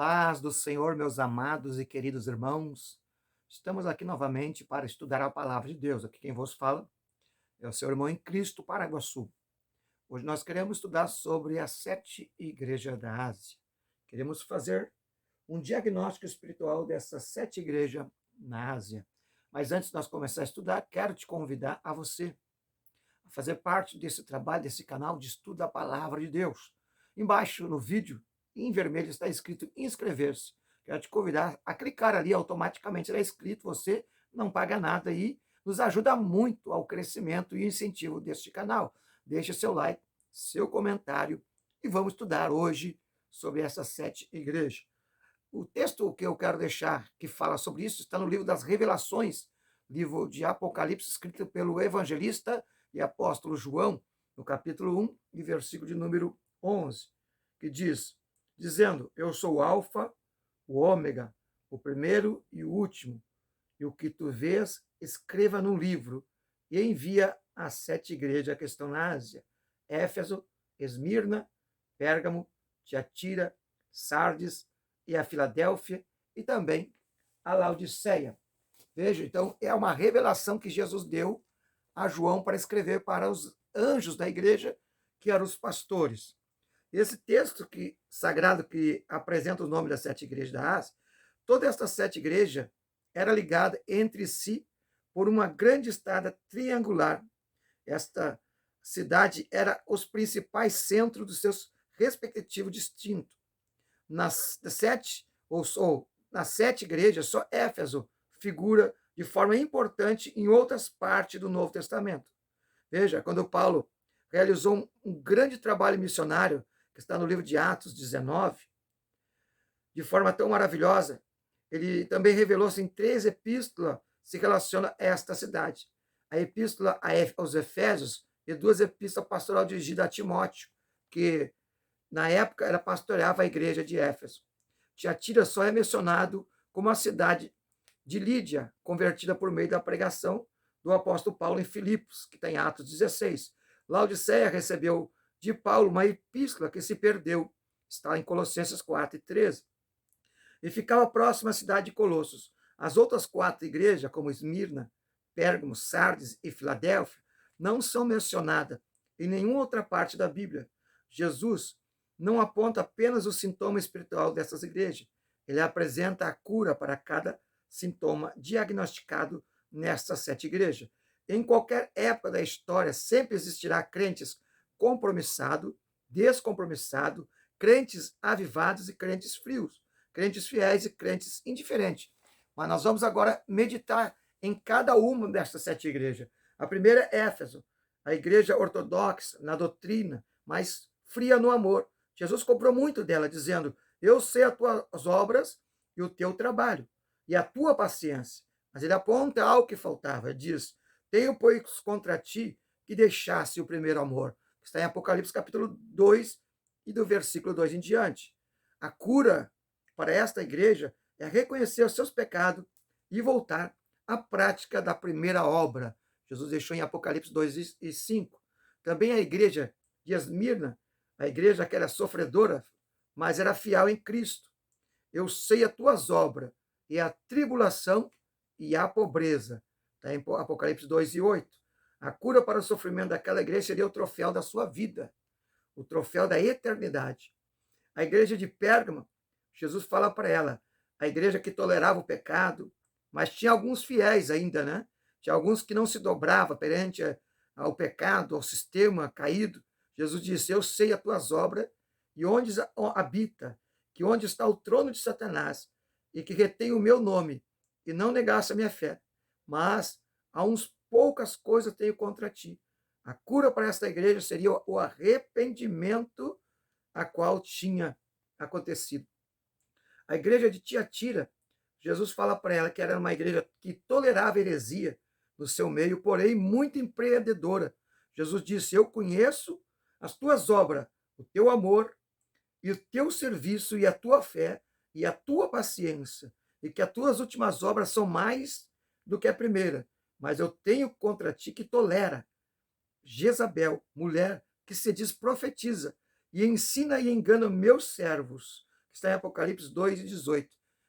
Paz do Senhor, meus amados e queridos irmãos. Estamos aqui novamente para estudar a palavra de Deus. Aqui quem vos fala é o seu irmão em Cristo, Paraguaçu. Hoje nós queremos estudar sobre as 7 igrejas da Ásia. Queremos fazer um diagnóstico espiritual dessas 7 igrejas na Ásia. Mas antes de nós começar a estudar, quero te convidar a você a fazer parte desse trabalho, desse canal de estudo da palavra de Deus. Embaixo no vídeo, em vermelho, está escrito inscrever-se. Quero te convidar a clicar ali, automaticamente será inscrito, você não paga nada e nos ajuda muito ao crescimento e incentivo deste canal. Deixe seu like, seu comentário e vamos estudar hoje sobre essas 7 igrejas. O texto que eu quero deixar que fala sobre isso está no livro das Revelações, livro de Apocalipse, escrito pelo evangelista e apóstolo João, no capítulo 1, e versículo de número 11, que diz, dizendo, eu sou o Alfa, o Ômega, o primeiro e o último, e o que tu vês, escreva num livro e envia às 7 igrejas que estão na Ásia, Éfeso, Esmirna, Pérgamo, Tiatira, Sardes e a Filadélfia e também a Laodiceia. Veja, então, é uma revelação que Jesus deu a João para escrever para os anjos da igreja, que eram os pastores. Esse texto sagrado que apresenta o nome das 7 igrejas da Ásia, toda esta 7 igrejas era ligada entre si por uma grande estrada triangular. Esta cidade era os principais centros dos seus respectivos destinos. Nas 7 igrejas, só Éfeso figura de forma importante em outras partes do Novo Testamento. Veja, quando Paulo realizou um grande trabalho missionário, que está no livro de Atos 19, de forma tão maravilhosa, ele também revelou-se em 3 epístolas se relaciona a esta cidade. A epístola aos Efésios e 2 epístolas pastoral dirigidas a Timóteo, que na época pastoreava a igreja de Éfeso. Tiatira só é mencionado como a cidade de Lídia, convertida por meio da pregação do apóstolo Paulo em Filipos, que está em Atos 16. Laodiceia recebeu de Paulo uma epístola que se perdeu, está em Colossenses 4 e 13. E ficava próxima à cidade de Colossos. As outras 4 igrejas, como Esmirna, Pérgamo, Sardes e Filadélfia, não são mencionadas em nenhuma outra parte da Bíblia. Jesus não aponta apenas o sintoma espiritual dessas igrejas, ele apresenta a cura para cada sintoma diagnosticado nestas 7 igrejas. Em qualquer época da história, sempre existirá crentes compromissados, descompromissados, crentes avivados e crentes frios, crentes fiéis e crentes indiferentes. Mas nós vamos agora meditar em cada uma dessas 7 igrejas. A primeira é Éfeso, a igreja ortodoxa na doutrina, mas fria no amor. Jesus cobrou muito dela, dizendo, eu sei as tuas obras e o teu trabalho, e a tua paciência. Mas ele aponta algo que faltava, diz, tenho, pois, contra ti que deixasse o primeiro amor. Está em Apocalipse capítulo 2 e do versículo 2 em diante. A cura para esta igreja é reconhecer os seus pecados e voltar à prática da primeira obra. Jesus deixou em Apocalipse 2 e 5. Também a igreja de Esmirna, a igreja que era sofredora, mas era fiel em Cristo. Eu sei as tuas obras, e a tribulação e a pobreza. Está em Apocalipse 2 e 8. A cura para o sofrimento daquela igreja seria o troféu da sua vida, o troféu da eternidade. A igreja de Pérgamo, Jesus fala para ela, a igreja que tolerava o pecado, mas tinha alguns fiéis ainda, né? Tinha alguns que não se dobravam perante ao pecado, ao sistema caído. Jesus disse, eu sei as tuas obras e onde habita, que onde está o trono de Satanás, e que retém o meu nome, e não negasse a minha fé. Mas há uns poucas coisas tenho contra ti. A cura para esta igreja seria o arrependimento a qual tinha acontecido. A igreja de Tiatira, Jesus fala para ela que era uma igreja que tolerava heresia no seu meio, porém muito empreendedora. Jesus disse, eu conheço as tuas obras, o teu amor e o teu serviço e a tua fé e a tua paciência, e que as tuas últimas obras são mais do que a primeira, mas eu tenho contra ti que tolera Jezabel, mulher que se diz profetiza, e ensina e engana meus servos, que está em Apocalipse 2:18.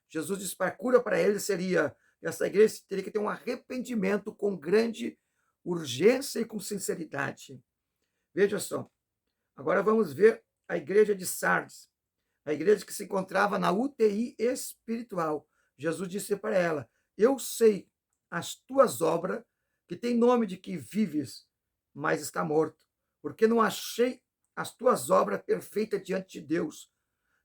Jesus disse para a cura para ele seria, essa igreja teria que ter um arrependimento com grande urgência e com sinceridade. Veja só, agora vamos ver a igreja de Sardes, a igreja que se encontrava na UTI espiritual. Jesus disse para ela: eu sei as tuas obras, que tem nome de que vives, mas está morto, porque não achei as tuas obras perfeitas diante de Deus.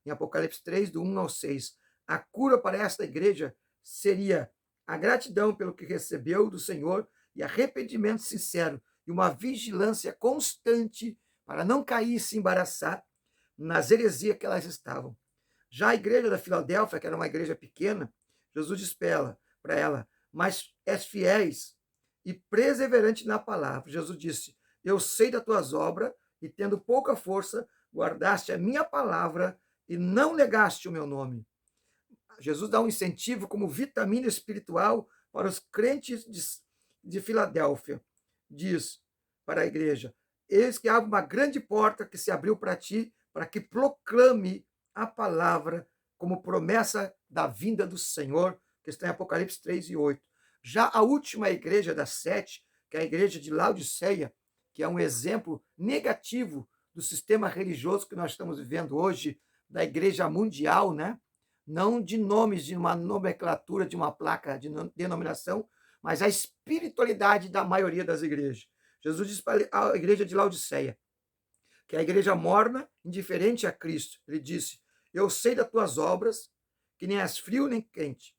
Em Apocalipse 3, do 1 ao 6. A cura para esta igreja seria a gratidão pelo que recebeu do Senhor e arrependimento sincero e uma vigilância constante para não cair e se embaraçar nas heresias que elas estavam. Já a igreja da Filadélfia, que era uma igreja pequena, Jesus disse para ela, mas és fiéis e perseverante na palavra. Jesus disse, eu sei das tuas obras e tendo pouca força, guardaste a minha palavra e não negaste o meu nome. Jesus dá um incentivo como vitamina espiritual para os crentes de Filadélfia. Diz para a igreja, eis que abre uma grande porta que se abriu para ti, para que proclame a palavra como promessa da vinda do Senhor, que está em Apocalipse 3:8. Já a última igreja das 7, que é a igreja de Laodiceia, que é um exemplo negativo do sistema religioso que nós estamos vivendo hoje, da igreja mundial, né? Não de nomes, de uma nomenclatura, de uma placa de denominação, mas a espiritualidade da maioria das igrejas. Jesus disse para a igreja de Laodiceia, que é a igreja morna, indiferente a Cristo. Ele disse, eu sei das tuas obras, que nem és frio nem quente.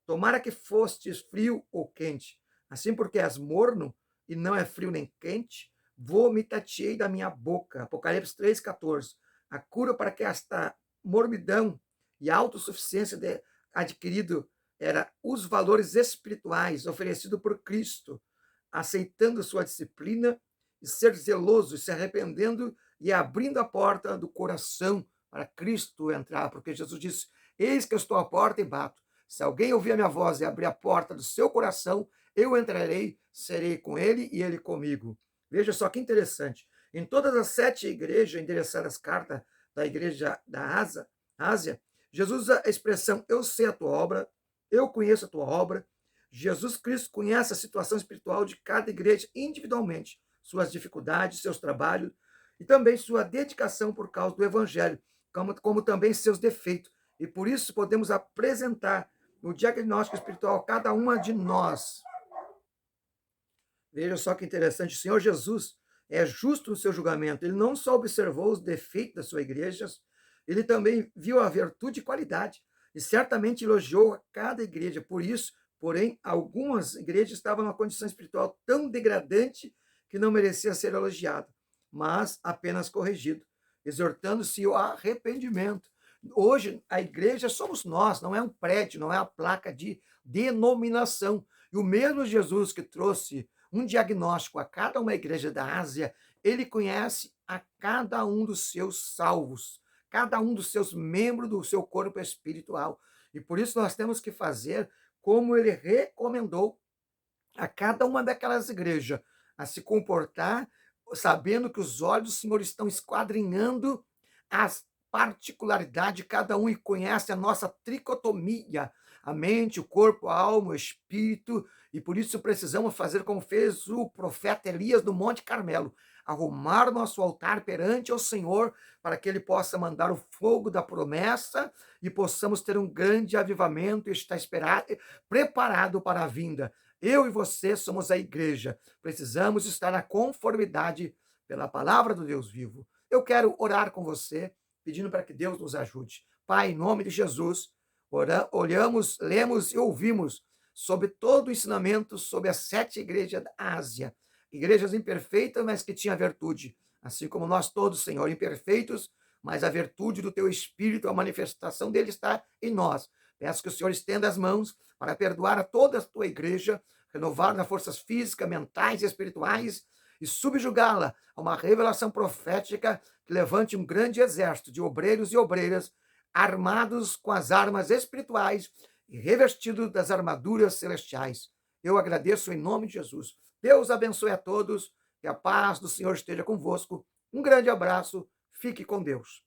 Tomara que fostes frio ou quente. Assim porque és morno e não é frio nem quente, vomitar-te-ei da minha boca. Apocalipse 3:14. A cura para que esta mormidão e autossuficiência adquirido era os valores espirituais oferecidos por Cristo, aceitando sua disciplina e ser zeloso, e se arrependendo e abrindo a porta do coração para Cristo entrar, porque Jesus disse, eis que eu estou à porta e bato. Se alguém ouvir a minha voz e abrir a porta do seu coração, eu entrarei, serei com ele e ele comigo. Veja só que interessante. Em todas as 7 igrejas endereçadas cartas da igreja da Ásia, Jesus usa a expressão, eu sei a tua obra, eu conheço a tua obra. Jesus Cristo conhece a situação espiritual de cada igreja individualmente, suas dificuldades, seus trabalhos e também sua dedicação por causa do evangelho, como também seus defeitos. E por isso podemos apresentar no diagnóstico espiritual cada uma de nós. Veja só que interessante, o Senhor Jesus é justo no seu julgamento. Ele não só observou os defeitos das suas igrejas, ele também viu a virtude e qualidade, e certamente elogiou a cada igreja. Por isso, porém, algumas igrejas estavam numa condição espiritual tão degradante que não merecia ser elogiada, mas apenas corrigido, exortando-se ao arrependimento. Hoje, a igreja somos nós, não é um prédio, não é a placa de denominação. E o mesmo Jesus que trouxe um diagnóstico a cada uma igreja da Ásia, ele conhece a cada um dos seus salvos, cada um dos seus membros do seu corpo espiritual. E por isso nós temos que fazer como ele recomendou a cada uma daquelas igrejas, a se comportar sabendo que os olhos do Senhor estão esquadrinhando as particularidades de cada um e conhece a nossa tricotomia, a mente, o corpo, a alma, o espírito, e por isso precisamos fazer como fez o profeta Elias no Monte Carmelo, arrumar nosso altar perante o Senhor, para que ele possa mandar o fogo da promessa e possamos ter um grande avivamento e estar preparado para a vinda. Eu e você somos a igreja, precisamos estar na conformidade pela palavra do Deus vivo. Eu quero orar com você, pedindo para que Deus nos ajude. Pai, em nome de Jesus, olhamos, lemos e ouvimos sobre todo o ensinamento sobre as 7 igrejas da Ásia, igrejas imperfeitas, mas que tinham virtude, assim como nós todos, Senhor, imperfeitos, mas a virtude do teu Espírito, a manifestação dele está em nós. Peço que o Senhor estenda as mãos para perdoar a toda a tua igreja, renovar nas forças físicas, mentais e espirituais e subjugá-la a uma revelação profética que levante um grande exército de obreiros e obreiras armados com as armas espirituais e revestidos das armaduras celestiais. Eu agradeço em nome de Jesus. Deus abençoe a todos, que a paz do Senhor esteja convosco. Um grande abraço, fique com Deus.